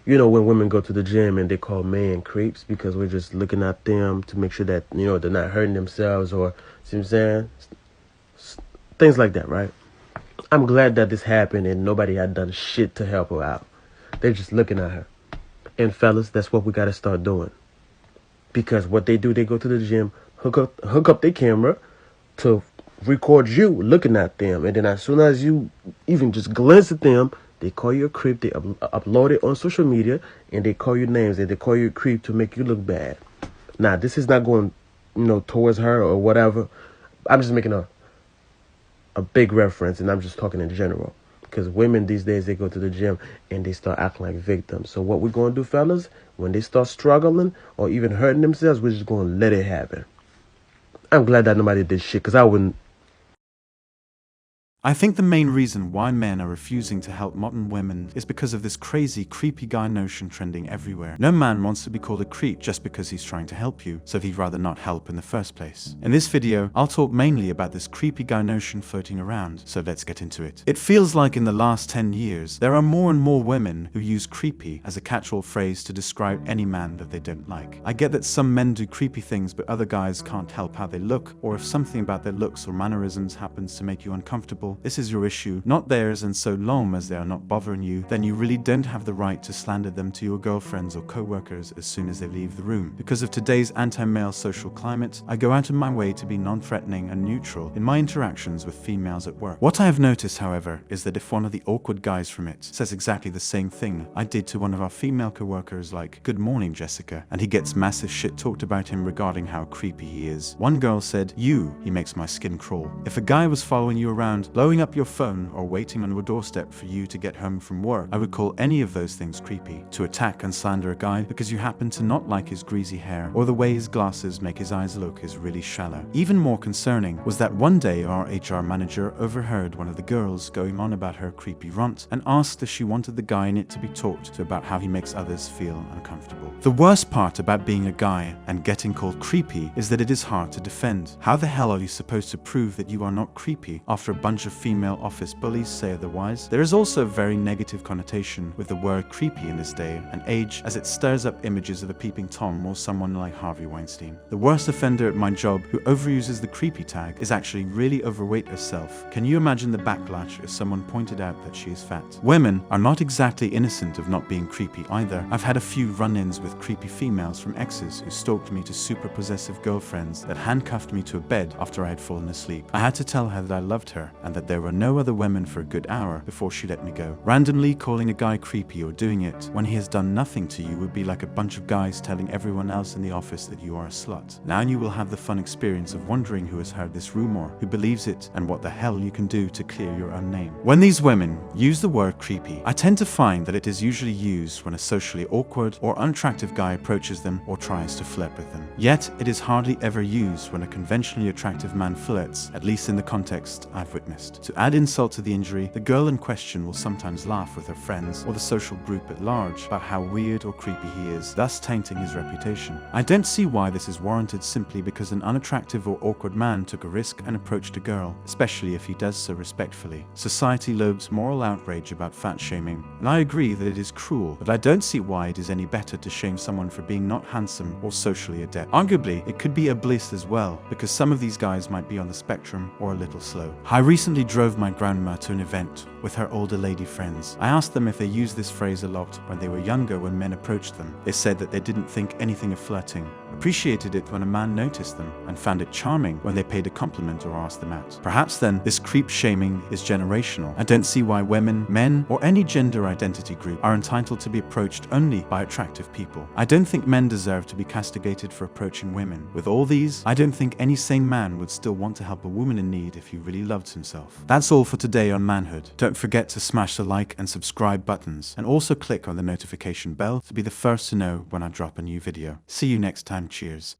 You know, when women go to the gym and they call men creeps because we're just looking at them to make sure that, they're not hurting themselves or, see what I'm saying? Things like that, right? I'm glad that this happened and nobody had done shit to help her out. They're just looking at her. And fellas, that's what we gotta start doing. Because what they do, they go to the gym, hook up their camera to record you looking at them. And then as soon as you even just glance at them, they call you a creep. They upload it on social media and they call you names and they call you a creep to make you look bad. Now, this is not going, towards her or whatever. I'm just making a big reference and I'm just talking in general. Because women these days, they go to the gym and they start acting like victims. So what we're going to do, fellas, when they start struggling or even hurting themselves, we're just going to let it happen. I'm glad that nobody did shit because I wouldn't. I think the main reason why men are refusing to help modern women is because of this crazy, creepy guy notion trending everywhere. No man wants to be called a creep just because he's trying to help you, so he'd rather not help in the first place. In this video, I'll talk mainly about this creepy guy notion floating around, so let's get into it. It feels like in the last 10 years, there are more and more women who use creepy as a catch-all phrase to describe any man that they don't like. I get that some men do creepy things, but other guys can't help how they look, or if something about their looks or mannerisms happens to make you uncomfortable, this is your issue, not theirs, and so long as they are not bothering you, then you really don't have the right to slander them to your girlfriends or co-workers as soon as they leave the room. Because of today's anti-male social climate, I go out of my way to be non-threatening and neutral in my interactions with females at work. What I have noticed, however, is that if one of the awkward guys from it says exactly the same thing I did to one of our female co-workers, like, "Good morning, Jessica," and he gets massive shit talked about him regarding how creepy he is. One girl said, he makes my skin crawl." If a guy was following you around, blowing up your phone, or waiting on your doorstep for you to get home from work, I would call any of those things creepy. To attack and slander a guy because you happen to not like his greasy hair or the way his glasses make his eyes look is really shallow. Even more concerning was that one day our HR manager overheard one of the girls going on about her creepy runt and asked if she wanted the guy in it to be talked to about how he makes others feel uncomfortable. The worst part about being a guy and getting called creepy is that it is hard to defend. How the hell are you supposed to prove that you are not creepy after a bunch of female office bullies say otherwise? There is also a very negative connotation with the word creepy in this day and age, as it stirs up images of a peeping Tom or someone like Harvey Weinstein. The worst offender at my job who overuses the creepy tag is actually really overweight herself. Can you imagine the backlash if someone pointed out that she is fat? Women are not exactly innocent of not being creepy either. I've had a few run-ins with creepy females from exes who stalked me to super possessive girlfriends that handcuffed me to a bed after I had fallen asleep. I had to tell her that I loved her and that there were no other women for a good hour before she let me go. Randomly calling a guy creepy or doing it when he has done nothing to you would be like a bunch of guys telling everyone else in the office that you are a slut. Now you will have the fun experience of wondering who has heard this rumor, who believes it, and what the hell you can do to clear your own name. When these women use the word creepy, I tend to find that it is usually used when a socially awkward or unattractive guy approaches them or tries to flirt with them. Yet, it is hardly ever used when a conventionally attractive man flirts, at least in the context I've witnessed. To add insult to the injury, the girl in question will sometimes laugh with her friends or the social group at large about how weird or creepy he is, thus tainting his reputation. I don't see why this is warranted simply because an unattractive or awkward man took a risk and approached a girl, especially if he does so respectfully. Society loathes moral outrage about fat shaming, and I agree that it is cruel, but I don't see why it is any better to shame someone for being not handsome or socially adept. Arguably, it could be a bliss as well, because some of these guys might be on the spectrum or a little slow. I recently drove my grandma to an event with her older lady friends. I asked them if they used this phrase a lot when they were younger when men approached them. They said that they didn't think anything of flirting, appreciated it when a man noticed them, and found it charming when they paid a compliment or asked them out. Perhaps then, this creep shaming is generational. I don't see why women, men, or any gender identity group are entitled to be approached only by attractive people. I don't think men deserve to be castigated for approaching women. With all these, I don't think any sane man would still want to help a woman in need if he really loved himself. That's all for today on Manhood. Don't forget to smash the like and subscribe buttons, and also click on the notification bell to be the first to know when I drop a new video. See you next time. Cheers.